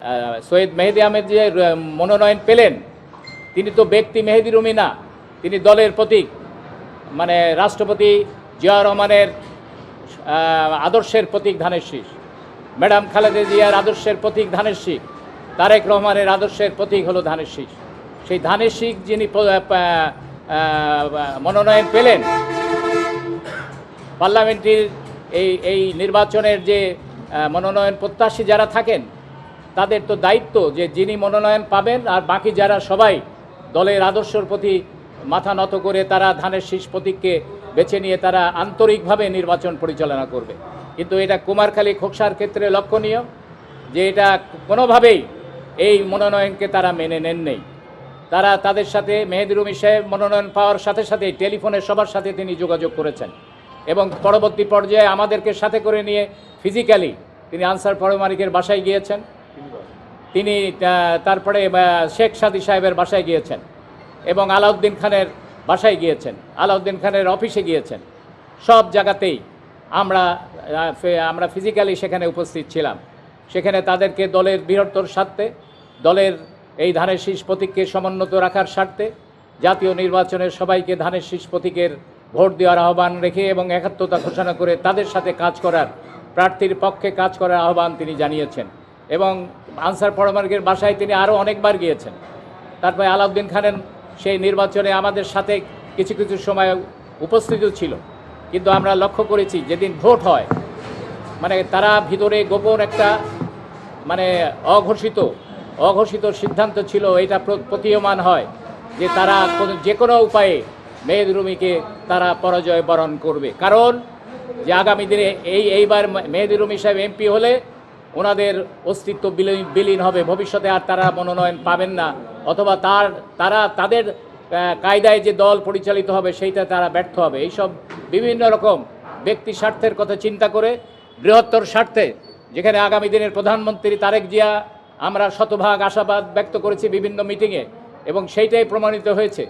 সৈয়দ মেহেদী আহমেদ যে মনোনয়ন পেলেন, তিনি তো ব্যক্তি মেহেদী রুমি না, তিনি দলের প্রতীক। মানে রাষ্ট্রপতি জিয়াউর রহমানের আদর্শের প্রতীক ধানের শীষ, ম্যাডাম খালেদা জিয়ার আদর্শের প্রতীক ধানের শীষ, তারেক রহমানের আদর্শের প্রতীক হলো ধানের শীষ। সেই ধানের শীষ যিনি মনোনয়ন পেলেন, পার্লামেন্টের এই নির্বাচনের যে মনোনয়ন প্রত্যাশী যারা থাকেন, তাদের তো দায়িত্ব যে যিনি মনোনয়ন পাবেন আর বাকি যারা সবাই দলের আদর্শের প্রতি মাথা নত করে তারা ধানের শীষ প্রতীককে বেছে নিয়ে তারা আন্তরিকভাবে নির্বাচন পরিচালনা করবে। কিন্তু এটা কুমারখালী খোকসার ক্ষেত্রে লক্ষণীয় যে এটা কোনোভাবেই এই মনোনয়নকে তারা মেনে নেন নেই। তারা তাদের সাথে মেহেদী রুমি সাহেব মনোনয়ন পাওয়ার সাথে সাথেই টেলিফোনে সবার সাথে তিনি যোগাযোগ করেছেন এবং পরবর্তী পর্যায়ে আমাদেরকে সাথে করে নিয়ে ফিজিক্যালি তিনি আনসার পরমাণিকের বাসায় গিয়েছেন, তিনি তারপরে শেখ সাদী সাহেবের বাসায় গিয়েছেন এবং আলাউদ্দিন খানের বাসায় গিয়েছেন, আলাউদ্দিন খানের অফিসে গিয়েছেন। সব জায়গাতেই আমরা ফিজিক্যালি সেখানে উপস্থিত ছিলাম। সেখানে তাদেরকে দলের বৃহত্তর স্বার্থে, দলের এই ধানের শীষ প্রতীককে সমুন্নত রাখার স্বার্থে জাতীয় নির্বাচনের সবাইকে ধানের শীষ প্রতীকের ভোট দেওয়ার আহ্বান রেখে এবং একাত্মতা ঘোষণা করে তাদের সাথে কাজ করার, প্রার্থীর পক্ষে কাজ করার আহ্বান তিনি জানিয়েছেন এবং আনসার পরমাণিকের বাসায় তিনি আরও অনেকবার গিয়েছেন। তারপরে আলাউদ্দিন খানের সেই নির্বাচনে আমাদের সাথে কিছু কিছু সময় উপস্থিত ছিল, কিন্তু আমরা লক্ষ্য করেছি যেদিন ভোট হয় মানে তারা ভিতরে গোপন একটা মানে অঘোষিত সিদ্ধান্ত ছিল, এটা প্রতীয়মান হয় যে তারা যে কোনো উপায়ে মেহেদী রুমিকে তারা পরাজয় বরণ করবে। কারণ যে আগামী দিনে এইবার মেহেদী রুমি সাহেব এমপি হলে ওনাদের অস্তিত্ব বিলীন হবে, ভবিষ্যতে আর তারা মনোনয়ন পাবেন না, অথবা তাদের কায়দায় যে দল পরিচালিত হবে সেইটা তারা ব্যর্থ হবে। এইসব বিভিন্ন রকম ব্যক্তি স্বার্থের কথা চিন্তা করে বৃহত্তর স্বার্থে, যেখানে আগামী দিনের প্রধানমন্ত্রী তারেক জিয়া আমরা শতভাগ আশাবাদ ব্যক্ত করেছি বিভিন্ন মিটিংয়ে এবং সেইটাই প্রমাণিত হয়েছে।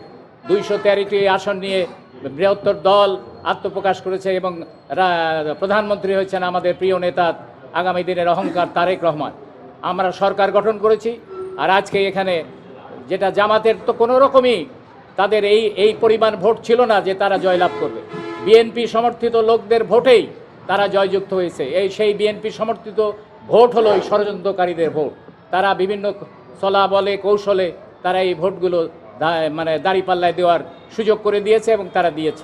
213টি আসন নিয়ে বৃহত্তর দল আত্মপ্রকাশ করেছে এবং প্রধানমন্ত্রী হয়েছেন আমাদের প্রিয় নেতা আগামী দিনের অহংকার তারেক রহমান। আমরা সরকার গঠন করেছি, আর আজকে এখানে যেটা জামাতের তো কোনো রকমই তাদের এই পরিমাণ ভোট ছিল না যে তারা জয়লাভ করবে। বিএনপি সমর্থিত লোকদের ভোটেই তারা জয়যুক্ত হয়েছে। সেই বিএনপি সমর্থিত ভোট হলো এই ষড়যন্ত্রকারীদের ভোট। তারা বিভিন্ন চলা বলে কৌশলে তারা এই ভোটগুলো মানে দাঁড়িপাল্লায় দেওয়ার সুযোগ করে দিয়েছে এবং তারা দিয়েছে।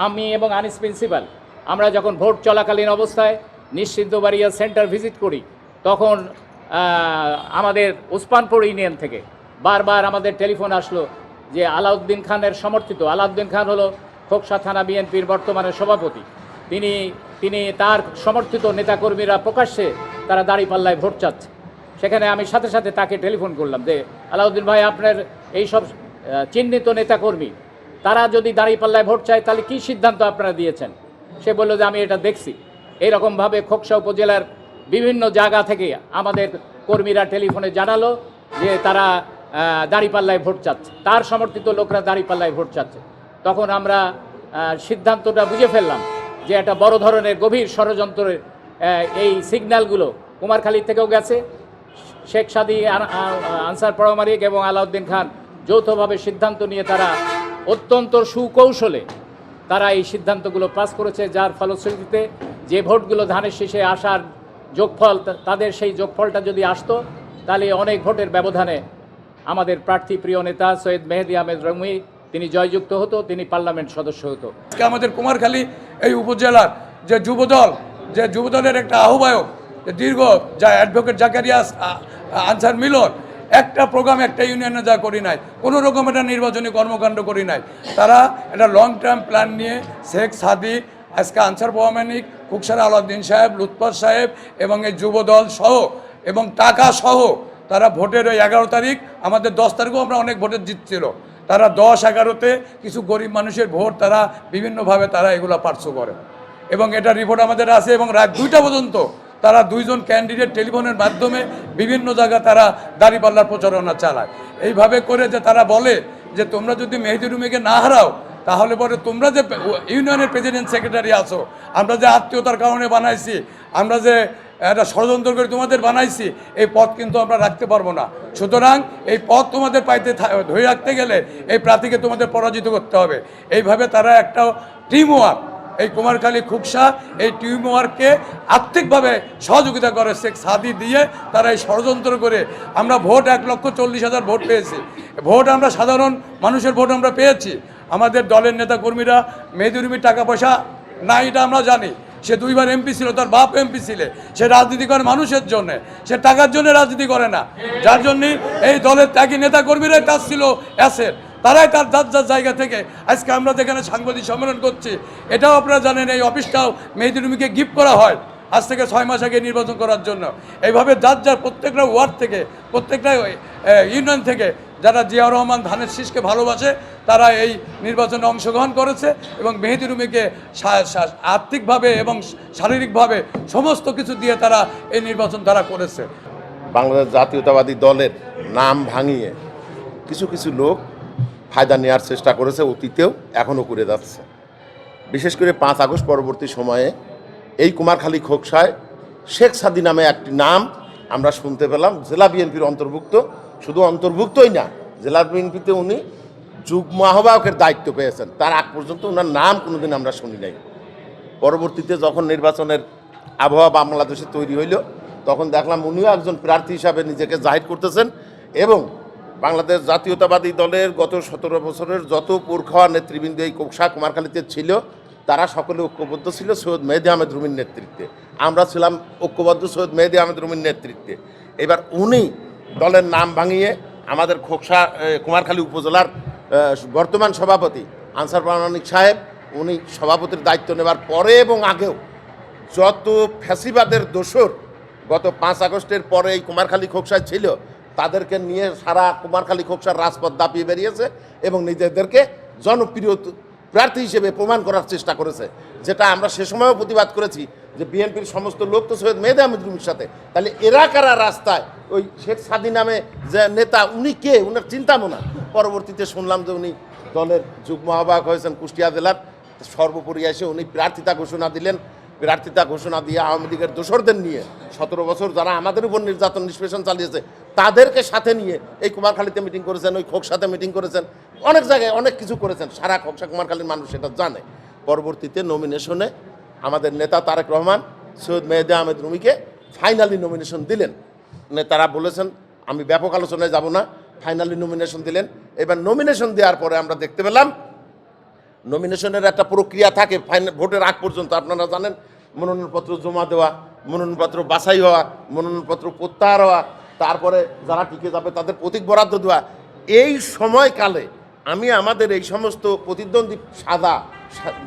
আমি এবং আনিস প্রিন্সিপাল আমরা যখন ভোট চলাকালীন অবস্থায় নিশ্চিন্তবাড়িয়া সেন্টার ভিজিট করি, তখন আমাদের উসমানপুর ইউনিয়ন থেকে বারবার আমাদের টেলিফোন আসলো যে আলাউদ্দিন খানের সমর্থিত, আলাউদ্দিন খান হলো খোকসা থানা বিএনপির বর্তমানে সভাপতি, তিনি তার সমর্থিত নেতাকর্মীরা প্রকাশ্যে তারা দাঁড়িপাল্লায় ভোট চাচ্ছে। সেখানে আমি সাথে সাথে তাকে টেলিফোন করলাম যে আলাউদ্দিন ভাই, আপনার এইসব চিহ্নিত নেতাকর্মী তারা যদি দাঁড়িপাল্লায় ভোট চায় তাহলে কী সিদ্ধান্ত আপনারা দিয়েছেন? সে বলল যে আমি এটা দেখছি। এইরকমভাবে খোকসা উপজেলার বিভিন্ন জায়গা থেকে আমাদের কর্মীরা টেলিফোনে জানালো যে তারা দাঁড়িপাল্লায় ভোট চাচ্ছে, তার সমর্থিত লোকরা দাঁড়িপাল্লায় ভোট চাচ্ছে। তখন আমরা সিদ্ধান্তটা বুঝে ফেললাম যে একটা বড় ধরনের গভীর ষড়যন্ত্রের এই সিগন্যালগুলো কুমারখালী থেকেও গেছে। শেখ সাদী, আনসার পরমাণিক এবং আলাউদ্দিন খান যৌথভাবে সিদ্ধান্ত নিয়ে তারা অত্যন্ত সুকৌশলে তারা এই সিদ্ধান্তগুলো পাস করেছে, যার ফলশ্রুতিতে যে ভোটগুলো ধানের শীষে আসার যোগফল, তাদের সেই যোগফলটা যদি আসতো তাহলে অনেক ভোটের ব্যবধানে আমাদের প্রার্থী প্রিয় নেতা সৈয়দ মেহেদী আহমেদ রুমি তিনি জয়যুক্ত হতো, তিনি পার্লামেন্ট সদস্য হতো। আমাদের কুমারখালী এই উপজেলার যে যুবদলের একটা আহ্বায়ক দীর্ঘ যা অ্যাডভোকেট জাকারিয়া আনসার মিলন, একটা প্রোগ্রাম একটা ইউনিয়নে যা করি নাই, কোনো রকম একটা নির্বাচনী কর্মকাণ্ড করি নাই। তারা একটা লং টার্ম প্ল্যান নিয়ে শেখ সাদী, আজকে আনসার পরমাণিক, খোকসার আলাউদ্দিন সাহেব, লুৎফর সাহেব এবং এই যুবদল সহ এবং টাকা সহ তারা ভোটের ওই 11 তারিখ, আমাদের 10 তারিখেও আমরা অনেক ভোটের জিতছিল, তারা 10-11তে কিছু গরিব মানুষের ভোট তারা বিভিন্নভাবে তারা এগুলো পার্শ্ব করে এবং এটা রিপোর্ট আমাদের আছে। এবং রাত 2টা পর্যন্ত তারা 2জন ক্যান্ডিডেট টেলিফোনের মাধ্যমে বিভিন্ন জায়গায় তারা দাঁড়িপাল্লার প্রচারণা চালায়। এইভাবে করে যে তারা বলে যে তোমরা যদি মেহেদী রুমিকে না হারাও তাহলে পরে তোমরা যে ইউনিয়নের প্রেসিডেন্ট সেক্রেটারি আছো, আমরা যে আত্মীয়তার কারণে বানাইছি, আমরা যে একটা ষড়যন্ত্র করে তোমাদের বানাইছি, এই পথ কিন্তু আমরা রাখতে পারবো না। সুতরাং এই পথ তোমাদের পাইতে ধরে রাখতে গেলে এই প্রার্থীকে তোমাদের পরাজিত করতে হবে। এইভাবে তারা একটা টিম ওয়ার্ক, এই কুমারখালী খুকসা এই টিম ওয়ার্ককে আর্থিকভাবে সহযোগিতা করে শেখ সাদি দিয়ে তারা এই ষড়যন্ত্র করে আমরা ভোট 1,40,000 ভোট পেয়েছি। ভোট আমরা সাধারণ মানুষের ভোট আমরা পেয়েছি। আমাদের দলের নেতা কর্মীরা মেহেদী রুমির টাকা পয়সা না এটা আমরা জানি। সে 2 বার এমপি ছিল, তার বাপ এমপি ছিল। সে রাজনীতি করে মানুষের জন্য, সে টাকার জন্য রাজনীতি করে না। যার জন্যই এই দলের ত্যাগী নেতা কর্মীরাই তার ছিল অ্যাসেট, তারাই তার যার জায়গা থেকে আজকে আমরা যেখানে সাংবাদিক সম্মেলন করছি, এটাও আপনারা জানেন এই অফিসটাও মেহেদী রুমিকে গিফট করা হয় আজ থেকে 6 মাস আগে নির্বাচন করার জন্য। এইভাবে যার প্রত্যেকটা ওয়ার্ড থেকে, প্রত্যেকটা ইউনিয়ন থেকে যারা জিয়াউর রহমান ধানের শীষকে ভালোবাসে তারা এই নির্বাচনে অংশগ্রহণ করেছে এবং মেহেদী রুমিকে আর্থিকভাবে এবং শারীরিকভাবে সমস্ত কিছু দিয়ে তারা এই নির্বাচন তারা করেছে। বাংলাদেশ জাতীয়তাবাদী দলের নাম ভাঙিয়ে কিছু কিছু লোক ফায়দা নেওয়ার চেষ্টা করেছে, অতীতেও এখনও করে যাচ্ছে। বিশেষ করে 5 আগস্ট পরবর্তী সময়ে এই কুমারখালী খোকসায় শেখ সাদি নামে একটি নাম আমরা শুনতে পেলাম। জেলা বিএনপির অন্তর্ভুক্ত, শুধু অন্তর্ভুক্তই না, জেলা বিএনপিতে উনি যুগ্ম আহ্বায়কের দায়িত্ব পেয়েছেন। তার আগ পর্যন্ত ওনার নাম কোনোদিন আমরা শুনি নাই। পরবর্তীতে যখন নির্বাচনের আবহাওয়া বাংলাদেশে তৈরি হইল, তখন দেখলাম উনিও একজন প্রার্থী হিসাবে নিজেকে জাহির করতেছেন এবং বাংলাদেশ জাতীয়তাবাদী দলের গত 17 বছরের যত পুরখাওয়া নেতৃবৃন্দ এই খোকসা কুমারখালীতে ছিল, তারা সকলে ঐক্যবদ্ধ ছিল সৈয়দ মেহেদী আহমেদ রুমির নেতৃত্বে। আমরা ছিলাম ঐক্যবদ্ধ সৈয়দ মেহেদী আহমেদ রুমির নেতৃত্বে। এবার উনি দলের নাম ভাঙিয়ে আমাদের খোকসা কুমারখালী উপজেলার বর্তমান সভাপতি আনসার প্রামাণিক সাহেব, উনি সভাপতির দায়িত্ব নেবার পরে এবং আগেও যত ফ্যাসিবাদের দোসর গত 5 আগস্টের পরে এই কুমারখালী খোকসায় ছিল, তাদেরকে নিয়ে সারা কুমারখালী খোকসার রাজপথ দাপিয়ে বেরিয়েছে এবং নিজেদেরকে জনপ্রিয় প্রার্থী হিসেবে প্রমাণ করার চেষ্টা করেছে। যেটা আমরা সে সময়ও প্রতিবাদ করেছি যে বিএনপির সমস্ত লোক তো সৈয়দ মেহেদী আহমেদ রুমির সাথে, তাহলে এরা কারা রাস্তায়? ওই শেখ সাদি নামে যে নেতা, উনি কে? উনার চিন্তাও না। পরবর্তীতে শুনলাম যে উনি দলের যুগ্ম আহ্বায়ক হয়েছেন কুষ্টিয়া জেলার। সর্বোপরি এসে উনি প্রার্থিতা ঘোষণা দিলেন। প্রার্থিতা ঘোষণা দিয়ে আওয়ামী লীগের দোসরদের নিয়ে 17 বছর যারা আমাদের উপর নির্যাতন নিষ্পেষণ চালিয়েছে তাদেরকে সাথে নিয়ে এই কুমারখালীতে মিটিং করেছেন, ওই খোকসাতে মিটিং করেছেন, অনেক জায়গায় অনেক কিছু করেছেন। সারা খোকসা কুমারখালীর মানুষ সেটা জানে। পরবর্তীতে নমিনেশনে আমাদের নেতা তারেক রহমান সৈয়দ মেহেদী আহমেদ রুমিকে ফাইনালি নমিনেশন দিলেন। নেতারা বলেছেন আমি ব্যাপক আলোচনায় যাব না, ফাইনালি নমিনেশন দিলেন। এবার নমিনেশন দেওয়ার পরে আমরা দেখতে পেলাম নমিনেশনের একটা প্রক্রিয়া থাকে ফাইনাল ভোটের আগ পর্যন্ত। আপনারা জানেন মনোনয়নপত্র জমা দেওয়া, মনোনয়নপত্র বাছাই হওয়া, মনোনয়নপত্র প্রত্যাহার হওয়া, তারপরে যারা টিকে যাবে তাদের প্রতীক বরাদ্দ দেওয়া। এই সময়কালে আমি আমাদের এই সমস্ত প্রতিদ্বন্দ্বী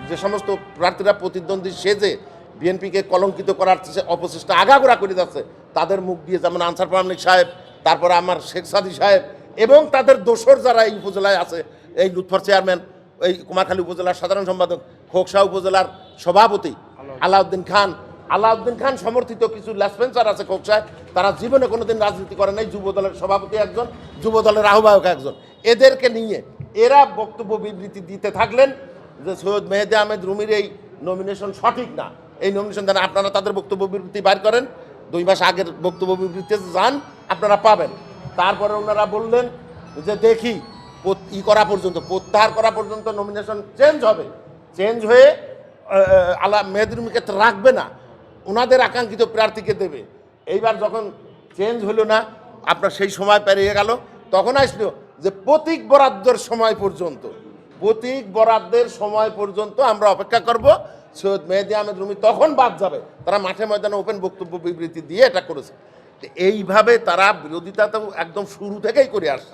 যে সমস্ত প্রার্থীরা প্রতিদ্বন্দ্বী সেজে বিএনপিকে কলঙ্কিত করার অপচেষ্টা আগাগোড়া করে যাচ্ছে, তাদের মুখ দিয়ে যেমন আনসার প্রামাণিক সাহেব, তারপরে আমার শেখ সাদি সাহেব এবং তাদের দোসর যারা এই উপজেলায় আছে, এই লুৎফর চেয়ারম্যান, এই কুমারখালী উপজেলার সাধারণ সম্পাদক, খোকসা উপজেলার সভাপতি আলাউদ্দিন খান সমর্থিত কিছু লেসপেন্সার আছে খোকসায়, তারা জীবনে কোনোদিন রাজনীতি করে নাই। যুব দলের সভাপতি একজন, যুব দলের আহ্বায়ক একজন। এদেরকে নিয়ে এরা বক্তব্য বিবৃতি দিতে থাকলেন যে সৈয়দ মেহেদী আহমেদ রুমির এই নমিনেশন সঠিক না, এই নমিনেশন দেন। আপনারা তাদের বক্তব্য বিবৃতি বাইর করেন, 2 মাস আগের বক্তব্য বিবৃতিতে যান, আপনারা পাবেন। তারপরে ওনারা বললেন যে দেখি করা পর্যন্ত, প্রত্যাহার করা পর্যন্ত নমিনেশন চেঞ্জ হবে, চেঞ্জ হয়ে মেহেদী রুমিকে রাখবে না, ওনাদের আকাঙ্ক্ষিত প্রার্থীকে দেবে। এইবার যখন চেঞ্জ হলো না, আপনার সেই সময় পেরিয়ে গেল, তখন আসলো যে প্রতীক বরাদ্দের সময় পর্যন্ত আমরা অপেক্ষা করব, সৈয়দ মেহেদী আহমেদ রুমি তখন বাদ যাবে। তারা মাঠে ময়দানে ওপেন বক্তব্য বিবৃতি দিয়ে এটা করেছে। এইভাবে তারা বিরোধিতা তো একদম শুরু থেকেই করে আসছে।